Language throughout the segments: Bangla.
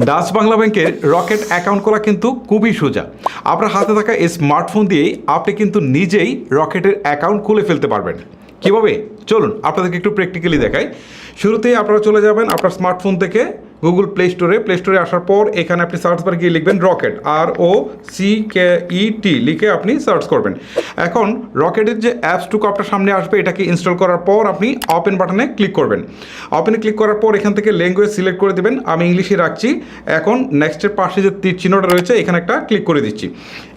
ডাচ বাংলা ব্যাংকের রকেট অ্যাকাউন্ট করা কিন্তু খুবই সোজা। আপনার হাতে থাকা এই স্মার্টফোন দিয়েই আপনি কিন্তু নিজেই রকেটের অ্যাকাউন্ট খুলে ফেলতে পারবেন। কীভাবে? চলুন আপনাদেরকে একটু প্র্যাকটিক্যালি দেখাই। শুরুতেই আপনারা চলে যাবেন আপনার স্মার্টফোন থেকে গুগল প্লে স্টোরে আসার পর এখানে আপনি সার্চ বার গিয়ে লিখবেন রকেট, ROCKET লিখে আপনি সার্চ করবেন। এখন রকেটের যে অ্যাপসটুকু আপনার সামনে আসবে এটাকে ইনস্টল করার পর আপনি ওপেন বাটনে ক্লিক করবেন। ওপেনে ক্লিক করার পর এখান থেকে ল্যাঙ্গুয়েজ সিলেক্ট করে দেবেন, আমি ইংলিশে রাখছি। এখন নেক্সটের পাশে যে তীর চিহ্নটা রয়েছে এখানে একটা ক্লিক করে দিচ্ছি।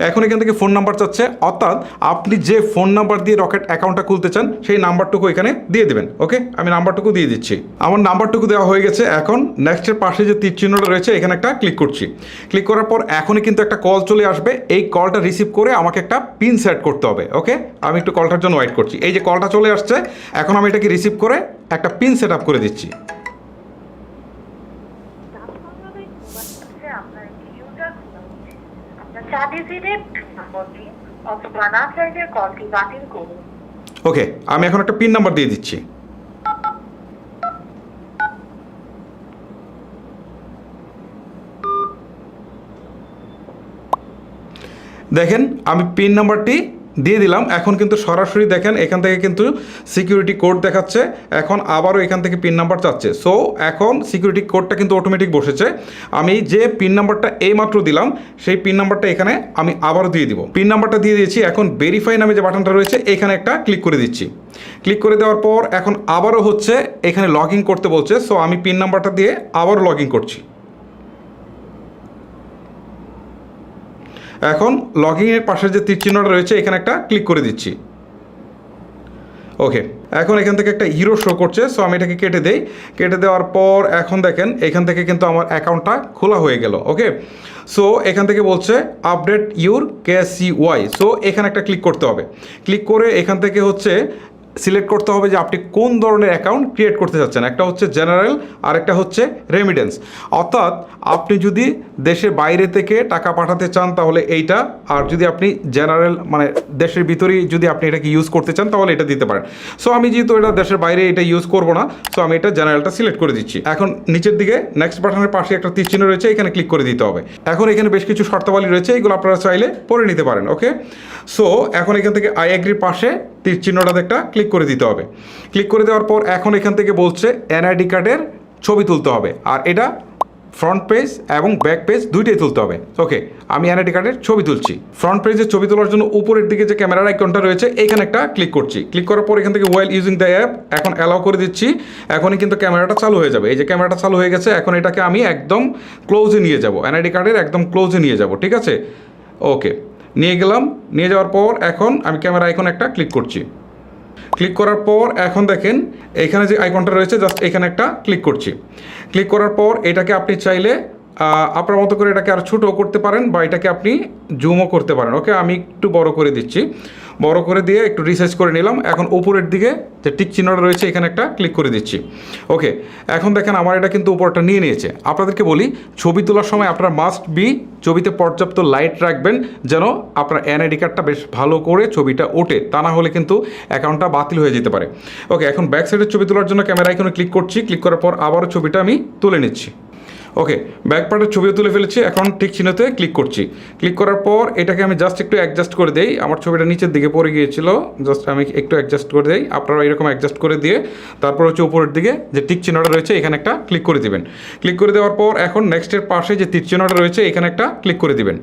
এখন এখান থেকে ফোন নাম্বার চাচ্ছে, অর্থাৎ আপনি যে ফোন নাম্বার দিয়ে রকেট অ্যাকাউন্টটা খুলতে চান সেই নাম্বারটুকু এখানে দিয়ে দেবেন। ওকে, আমি নাম্বারটুকু দিয়ে দিচ্ছি। আমার নাম্বারটুকু দেওয়া হয়ে গেছে। এখন নেক্সটের পাশে যে তীর চিহ্নটা রয়েছে এখানে একটা ক্লিক করছি। ক্লিক করার পর এখনই কিন্তু একটা কল চলে আসবে। এই কলটা রিসিভ করে আমাকে একটা পিন সেট করতে হবে। ওকে, আমি একটু কলটার জন্য ওয়েট করছি। এই যে কলটা চলে আসছে, এখন আমি এটাকে রিসিভ করে একটা পিন সেট আপ করে দিচ্ছি। ওকে, আমি এখন একটা পিন নাম্বার দিয়ে দিচ্ছি। দেখেন আমি পিন নাম্বারটি দিয়ে দিলাম। এখন কিন্তু সরাসরি দেখেন এখান থেকে কিন্তু সিকিউরিটি কোড দেখাচ্ছে। এখন আবারও এখান থেকে পিন নাম্বার চাচ্ছে। সো এখন সিকিউরিটি কোডটা কিন্তু অটোমেটিক বসেছে। আমি যে পিন নাম্বারটা এইমাত্র দিলাম সেই পিন নাম্বারটা এখানে আমি আবারও দিয়ে দিব। পিন নাম্বারটা দিয়ে দিয়েছি। এখন ভেরিফাই নামে যে বাটনটা রয়েছে এখানে একটা ক্লিক করে দিচ্ছি। ক্লিক করে দেওয়ার পর এখন আবারও হচ্ছে এখানে লগ ইন করতে বলছে। সো আমি পিন নাম্বারটা দিয়ে আবারও লগ ইন করছি। এখন লগইনের পাশে যে তীর চিহ্নটা রয়েছে এখানে একটা ক্লিক করে দিচ্ছি। ওকে, এখন এখান থেকে একটা হিরো শো করছে। সো আমি এটাকে কেটে দেই। কেটে দেওয়ার পর এখন দেখেন এখান থেকে কিন্তু আমার অ্যাকাউন্টটা খোলা হয়ে গেল। ওকে, সো এখান থেকে বলছে আপডেট ইউর KYC। সো এখানে একটা ক্লিক করতে হবে। ক্লিক করে এখান থেকে হচ্ছে সিলেক্ট করতে হবে যে আপনি কোন ধরনের অ্যাকাউন্ট ক্রিয়েট করতে চাচ্ছেন। একটা হচ্ছে জেনারেল আর একটা হচ্ছে রেমিটেন্স। অর্থাৎ আপনি যদি দেশের বাইরে থেকে টাকা পাঠাতে চান তাহলে এইটা, আর যদি আপনি জেনারেল মানে দেশের ভিতরেই যদি আপনি এটাকে ইউজ করতে চান তাহলে এটা দিতে পারেন। সো আমি যেহেতু এটা দেশের বাইরে এটা ইউজ করব না, সো আমি এটা জেনারেলটা সিলেক্ট করে দিচ্ছি। এখন নিচের দিকে নেক্সট বাটনের পাশে একটা তীর চিহ্ন রয়েছে, এখানে ক্লিক করে দিতে হবে। এখন এখানে বেশ কিছু শর্তাবলী রয়েছে, এগুলো আপনারা চাইলে পড়ে নিতে পারেন। ওকে, সো এখন এখান থেকে আই এগ্রির পাশে তীর চিহ্নটাতে একটা ক্লিক করে দিতে হবে। ক্লিক করে দেওয়ার পর এখন এখান থেকে বলছে NID কার্ডের ছবি তুলতে হবে, আর এটা ফ্রন্ট পেজ এবং ব্যাক পেজ দুইটাই তুলতে হবে। ওকে, আমি NID কার্ডের ছবি তুলছি। ফ্রন্ট পেজের ছবি তোলার জন্য উপরের দিকে যে ক্যামেরার আইকনটা রয়েছে এখানে একটা ক্লিক করছি। ক্লিক করার পর এখান থেকে ওয়েল ইউজিং দ্য অ্যাপ এখন অ্যালাউ করে দিচ্ছি। এখনই কিন্তু ক্যামেরাটা চালু হয়ে যাবে। এই যে ক্যামেরাটা চালু হয়ে গেছে। এখন এটাকে আমি একদম ক্লোজে নিয়ে যাব, NID কার্ডের একদম ক্লোজে নিয়ে যাব। ঠিক আছে, ওকে, নিয়ে গেলাম। নিয়ে যাওয়ার পর এখন আমি ক্যামেরা আইকন একটা ক্লিক করছি। ক্লিক করার পর এখন দেখেন এখানে যে আইকনটা রয়েছে জাস্ট এখানে একটা ক্লিক করছি। ক্লিক করার পর এটাকে আপনি চাইলে আপনার মতো করে এটাকে আরও ছোটো করতে পারেন বা এটাকে আপনি জুমও করতে পারেন। ওকে, আমি একটু বড় করে দিচ্ছি। বড় করে দিয়ে একটু রিসার্চ করে নিলাম। এখন উপরের দিকে যে টিক চিহ্নটা রয়েছে এখানে একটা ক্লিক করে দিচ্ছি। ওকে, এখন দেখেন আমার এটা কিন্তু উপরটা নিয়ে নিয়েছে। আপনাদেরকে বলি, ছবি তোলার সময় আপনার মাস্ট বি ছবিতে পর্যাপ্ত লাইট রাখবেন যেন আপনার NID কার্ডটা বেশ ভালো করে ছবিটা ওঠে, তা না হলে কিন্তু অ্যাকাউন্টটা বাতিল হয়ে যেতে পারে। ওকে, এখন ব্যাক সাইডের ছবি তোলার জন্য ক্যামেরা আইকনে ক্লিক করছি। ক্লিক করার পর আবারও ছবিটা আমি তুলে নিচ্ছি। ওকে, ব্যাক পার্টের ছবিও তুলে ফেলেছি। এখন টিক চিহ্নতে ক্লিক করছি। ক্লিক করার পর এটাকে আমি জাস্ট একটু অ্যাডজাস্ট করে দেই। আমার ছবিটা নিচের দিকে পড়ে গিয়েছিল, জাস্ট আমি একটু অ্যাডজাস্ট করে দেই। আপনারা এরকম অ্যাডজাস্ট করে দিয়ে তারপর হচ্ছে উপরের দিকে যে টিক চিহ্নটা রয়েছে এখানে একটা ক্লিক করে দিবেন। ক্লিক করে দেওয়ার পর এখন নেক্সটের পাশে যে তীর চিহ্নটা রয়েছে এখানে একটা ক্লিক করে দিবেন।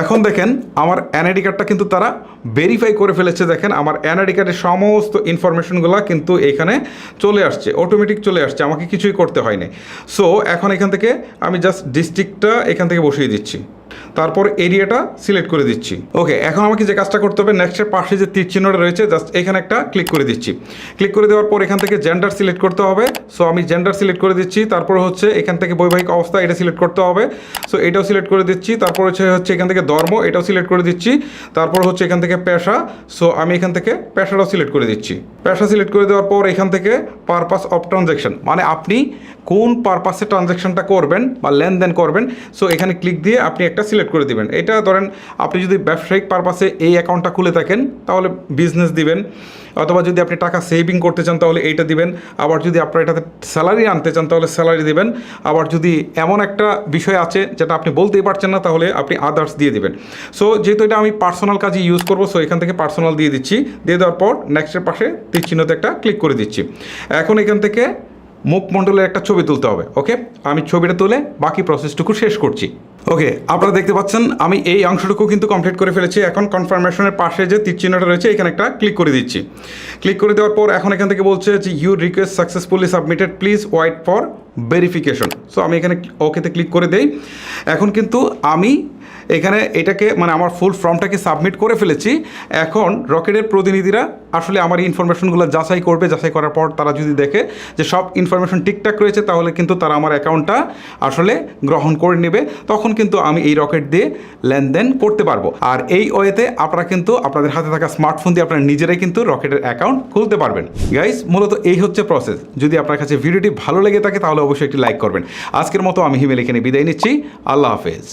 এখন দেখেন আমার NID কার্ডটা কিন্তু তারা ভেরিফাই করে ফেলেছে। দেখেন আমার NID কার্ডের সমস্ত ইনফরমেশনগুলো কিন্তু এখানে চলে আসছে, অটোমেটিক চলে আসছে, আমাকে কিছুই করতে হয়নি। সো এখন এখান থেকে আমি জাস্ট ডিস্ট্রিক্টটা এখান থেকে বসিয়ে দিচ্ছি, তারপর এরিয়াটা সিলেক্ট করে দিচ্ছি। ওকে, এখন আমাকে যে কাজটা করতে হবে নেক্সটের পাশে যে তীর চিহ্নটা রয়েছে জাস্ট এখানে একটা ক্লিক করে দিচ্ছি। ক্লিক করে দেওয়ার পর এখান থেকে জেন্ডার সিলেক্ট করতে হবে। সো আমি জেন্ডার সিলেক্ট করে দিচ্ছি। তারপর হচ্ছে এখান থেকে বৈবাহিক অবস্থা এটা সিলেক্ট করতে হবে। সো এটাও সিলেক্ট করে দিচ্ছি। তারপর হচ্ছে এখান থেকে ধর্ম এটাও সিলেক্ট করে দিচ্ছি। তারপর হচ্ছে এখান থেকে পেশা। সো আমি এখান থেকে পেশাটাও সিলেক্ট করে দিচ্ছি। পেশা সিলেক্ট করে দেওয়ার পর এখান থেকে পারপাস অফ ট্রানজ্যাকশন, মানে আপনি কোন পারপাসে ট্রানজ্যাকশনটা করবেন বা লেনদেন করবেন। সো এখানে ক্লিক দিয়ে আপনি একটা একটা সিলেক্ট করে দিবেন। এটা ধরেন আপনি যদি ব্যবসায়িক পারপাসে এই অ্যাকাউন্টটা খুলে থাকেন তাহলে বিজনেস দিবেন, অথবা যদি আপনি টাকা সেভিং করতে চান তাহলে এইটা দিবেন, আবার যদি আপনার এটাতে স্যালারি আনতে চান তাহলে স্যালারি দিবেন, আবার যদি এমন একটা বিষয় আছে যেটা আপনি বলতেই পারছেন না তাহলে আপনি আদার্স দিয়ে দিবেন। সো যেহেতু এটা আমি পার্সোনাল কাজে ইউজ করবো, সো এখান থেকে পার্সোনাল দিয়ে দিচ্ছি। দিয়ে দেওয়ার পর নেক্সটের পাশে তীর চিহ্নতে একটা ক্লিক করে দিচ্ছি। এখন এখান থেকে মুখমণ্ডলের একটা ছবি তুলতে হবে। ওকে, আমি ছবিটা তুলে বাকি প্রসেসটুকু শেষ করছি। ওকে, আপনারা দেখতে পাচ্ছেন আমি এই অংশটুকু কিন্তু কমপ্লিট করে ফেলেছি। এখন কনফার্মেশনের পাশে যে তীর চিহ্নটা রয়েছে এখানে একটা ক্লিক করে দিচ্ছি। ক্লিক করে দেওয়ার পর এখন এখান থেকে বলছে যে your request successfully submitted, please wait for verification. So আমি এখানে ওকেতে ক্লিক করে দেই। এখন কিন্তু আমি এখানে এটাকে মানে আমার ফুল ফর্মটাকে সাবমিট করে ফেলেছি। এখন রকেটের প্রতিনিধিরা আসলে আমার এই ইনফরমেশনগুলো যাচাই করবে। যাচাই করার পর তারা যদি দেখে যে সব ইনফরমেশন ঠিকঠাক রয়েছে তাহলে কিন্তু তারা আমার অ্যাকাউন্টটা আসলে গ্রহণ করে নেবে। তখন কিন্তু আমি এই রকেট দিয়ে লেনদেন করতে পারবো। আর এই ওয়েতে আপনারা কিন্তু আপনাদের হাতে থাকা স্মার্টফোন দিয়ে আপনারা নিজেরাই কিন্তু রকেটের অ্যাকাউন্ট খুলতে পারবেন। গাইস, মূলত এই হচ্ছে প্রসেস। যদি আপনার কাছে ভিডিওটি ভালো লেগে থাকে তাহলে অবশ্যই একটি লাইক করবেন। আজকের মতো আমি হিমেল এখানে বিদায় নিচ্ছি। আল্লাহ হাফেজ।